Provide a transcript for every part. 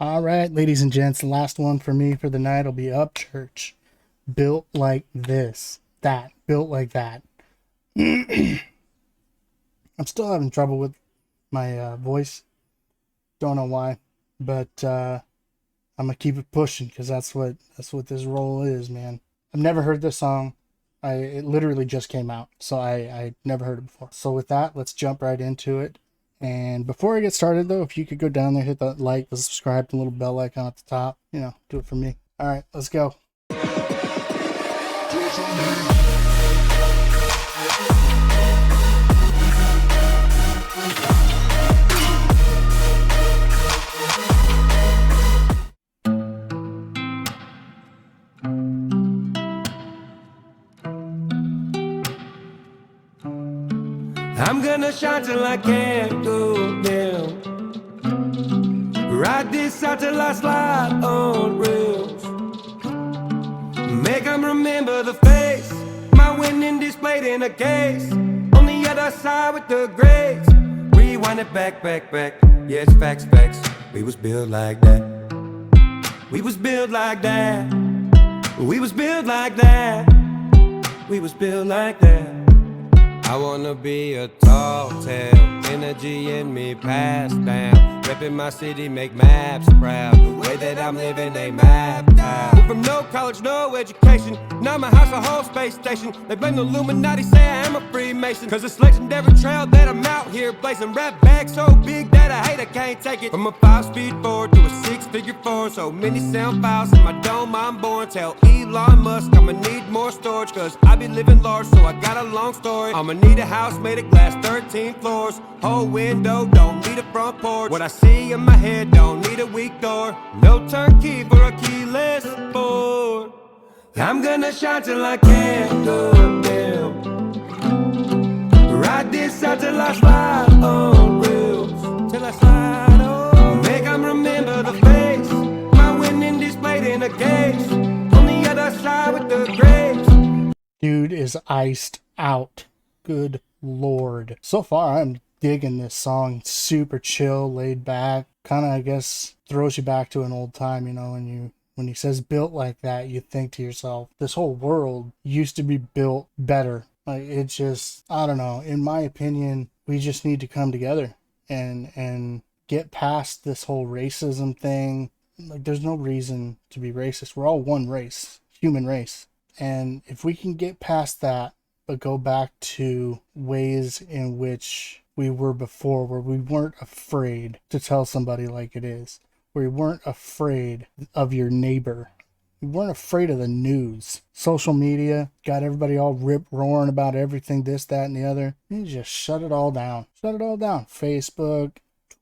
All right, ladies and gents, the last one for me for the night will be Upchurch. Built like this. Built like that. I'm still having trouble with my voice. Don't know why, but I'm gonna keep it pushing because that's what this role is, man. I've never heard this song. It literally just came out, so I never heard it before. So with that, let's jump right into it. And before I get started, though, if you could go down there, hit that like, the subscribe, the little bell icon at the top, do it for me. All right, let's go. I'm gonna shine till I can't go down. Ride this out till I slide on rails. Make 'em remember the face, my winning displayed in a case. On the other side with the grades. Rewind it back. Yeah, it's facts. We was built like that. We was built like that. We was built like that. We was built like that. I wanna be a tall tale, energy in me passed down. Reppin' my city, make maps proud. The way that I'm living, they mapped out. We're from no college, no education. Now my house a whole space station. They blame the Illuminati, say I am a Freemason. Cause it's legendary trail that I'm out here blazing. Rap bag so big that a hater can't take it. From a 5-speed Ford to a 6-figure Ford. So many sound files in my dome, I'm born. Tell Elon Musk I'ma need more storage. Cause I be living large, so I got a long story. I'ma need a house made of glass, 13 floors. Whole window, don't need a front porch. What I see in my head, don't need a weak door. No turnkey for a keyless Ford. I'm gonna shine till I can't go down. Ride this out till I slide on rails. Till I slide on. Make 'em remember the face, my winning displayed in a case. On the other side with the grapes. Dude is iced out. Good Lord. So far, I'm digging this song. Super chill, laid back. Kind of, I guess, throws you back to an old time, when he says built like that, you think to yourself, this whole world used to be built better. Like, it's just, I don't know. In my opinion, we just need to come together and get past this whole racism thing. Like, there's no reason to be racist. We're all one race, human race. And if we can get past that, but go back to ways in which we were before, where we weren't afraid to tell somebody like it is, where we weren't afraid of your neighbor, we weren't afraid of the news. Social media got everybody all rip-roaring about everything, this, that, and the other. You just shut it all down. Shut it all down. Facebook,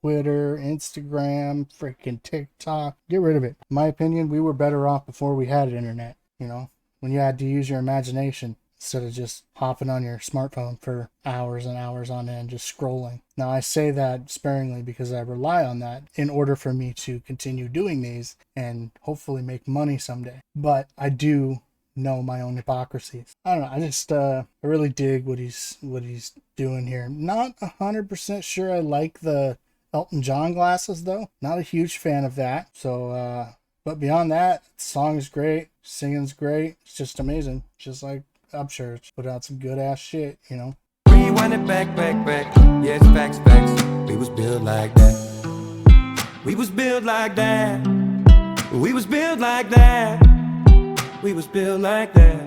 Twitter, Instagram, freaking TikTok. Get rid of it. In my opinion, we were better off before we had internet, when you had to use your imagination instead of just hopping on your smartphone for hours and hours on end, just scrolling. Now, I say that sparingly because I rely on that in order for me to continue doing these and hopefully make money someday. But I do know my own hypocrisies. I don't know. I just, I really dig what he's doing here. Not 100% sure I like the Elton John glasses, though. Not a huge fan of that. So, but beyond that, the song is great. Singing's great. It's just amazing. Just like Upchurch, put out some good ass shit, Rewind it back. Yeah, it's facts. We was built like that. We was built like that. We was built like that. We was built like that.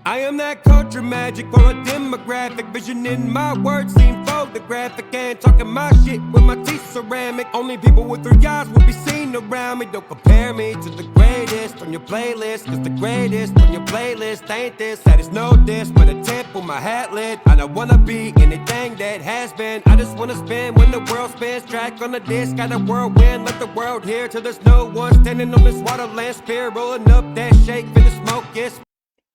I am that culture magic for a demographic. Vision in my words seem photographic. And talking my shit with my teeth ceramic. Only people with 3 eyes will be seen around me. Don't compare me to the greatest on your playlist. Cause the greatest on your playlist ain't this. That is no diss, but a tip on my hat lid. I don't wanna be anything that has been. I just wanna spin when the world spins. Track on the disc, got a whirlwind. Let the world hear till there's no one standing on this waterland spear. Rolling up that shake, finna smoke, yes.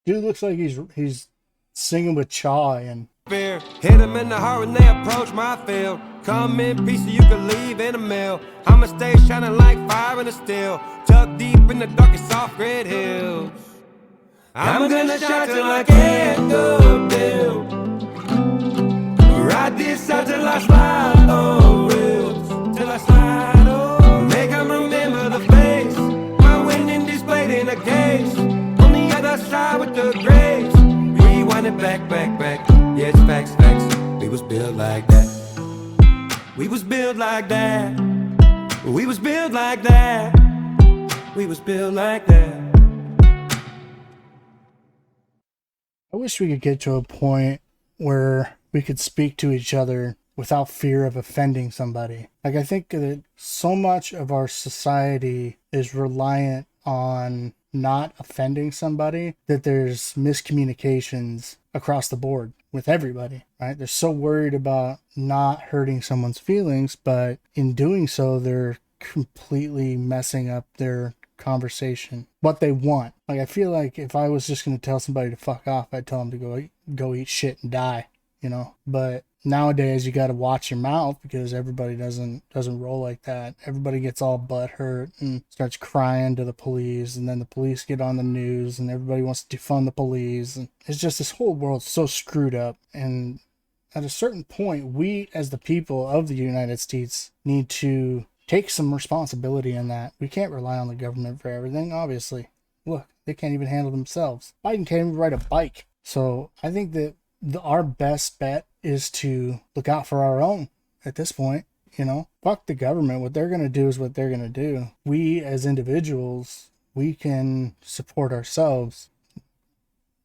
Dude looks like he's singing with Chaw and Hit them in the heart when they approach my field. Come in peace so you can leave in a mill. I'ma stay shining like fire in the steel. Tucked deep in the darkest soft red hills. I'm gonna shine till I can't go down. Ride this out till I slide on rails. Till I slide on. Make built like that. We was built like that. We was built like that. I wish we could get to a point where we could speak to each other without fear of offending somebody. Like, I think that so much of our society is reliant on not offending somebody that there's miscommunications across the board with everybody, right? They're so worried about not hurting someone's feelings, but in doing so, they're completely messing up their conversation, what they want. Like, I feel like if I was just going to tell somebody to fuck off, I'd tell them to go eat shit and die, you know? But nowadays you got to watch your mouth because everybody doesn't roll like that. Everybody gets all butthurt and starts crying to the police, and then the police get on the news and everybody wants to defund the police, and it's just, this whole world's so screwed up. And at a certain point, we as the people of the United States need to take some responsibility in that. We can't rely on the government for everything, obviously. Look, they can't even handle themselves. Biden can't even ride a bike. So I think that our best bet is to look out for our own at this point. You know, fuck the government. What they're going to do is what they're going to do. We as individuals, we can support ourselves.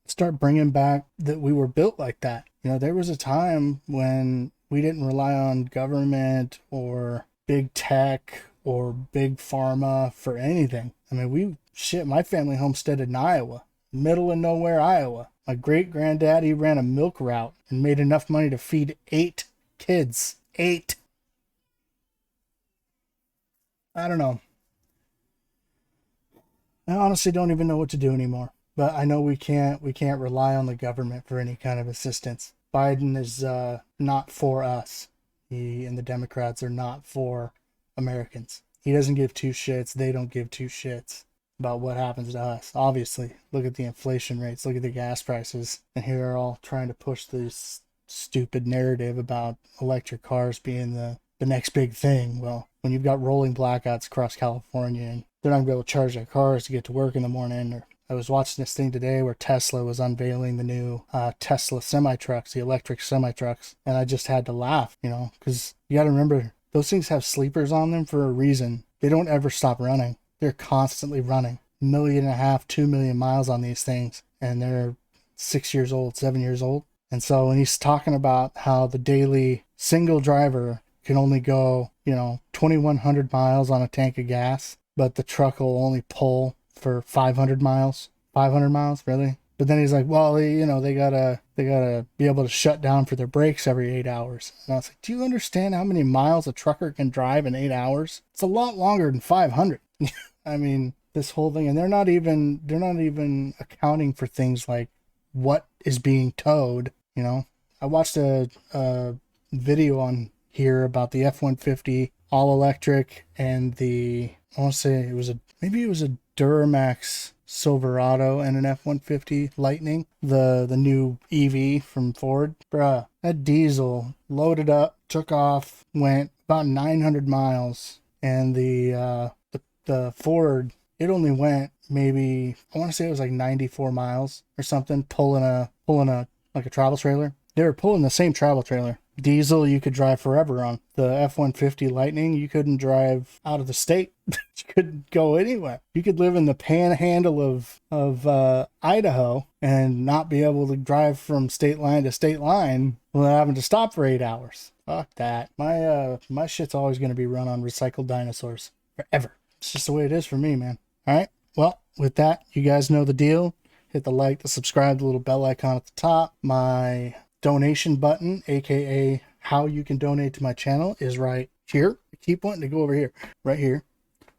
Start bringing back that we were built like that. You know, there was a time when we didn't rely on government or big tech or big pharma for anything. I mean, my family homesteaded in Iowa, middle of nowhere, Iowa. My great granddaddy ran a milk route and made enough money to feed 8 kids. 8. I don't know. I honestly don't even know what to do anymore. But I know we can't rely on the government for any kind of assistance. Biden is not for us. He and the Democrats are not for Americans. He doesn't give two shits. They don't give two shits about what happens to us. Obviously, look at the inflation rates, look at the gas prices, and here are all trying to push this stupid narrative about electric cars being the next big thing. Well, when you've got rolling blackouts across California and they're not going to be able to charge their cars to get to work in the morning. Or I was watching this thing today where Tesla was unveiling the new Tesla semi-trucks, the electric semi-trucks, and I just had to laugh, you know, because you got to remember, those things have sleepers on them for a reason. They don't ever stop running. They're constantly running. 1.5 million, 2 million miles on these things, and they're 6 years old, 7 years old. And so when he's talking about how the daily single driver can only go, 2,100 miles on a tank of gas, but the truck will only pull for 500 miles. 500 miles, really? But then he's like, well, they gotta be able to shut down for their brakes every 8 hours. And I was like, do you understand how many miles a trucker can drive in 8 hours? It's a lot longer than 500. I mean, this whole thing, and they're not even accounting for things like what is being towed. I watched a video on here about the F-150 all electric and I want to say it was a Duramax Silverado and an F-150 Lightning, the new EV from Ford. Bruh, that diesel loaded up, took off, went about 900 miles, and the Ford, it only went maybe, I want to say it was like 94 miles or something, pulling a like a travel trailer. They were pulling the same travel trailer. Diesel you could drive forever on. The F-150 Lightning, you couldn't drive out of the state. You couldn't go anywhere. You could live in the panhandle of Idaho and not be able to drive from state line to state line without having to stop for 8 hours. Fuck that. My shit's always going to be run on recycled dinosaurs. Forever. It's just the way it is for me, man. All right? Well, with that, you guys know the deal. Hit the like, the subscribe, the little bell icon at the top. My donation button, aka how you can donate to my channel, is right here. I keep wanting to go over here, right here.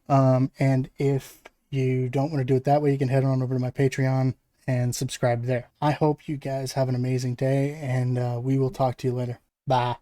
And if you don't want to do it that way, you can head on over to my Patreon and subscribe there. I hope you guys have an amazing day, and we will talk to you later. Bye.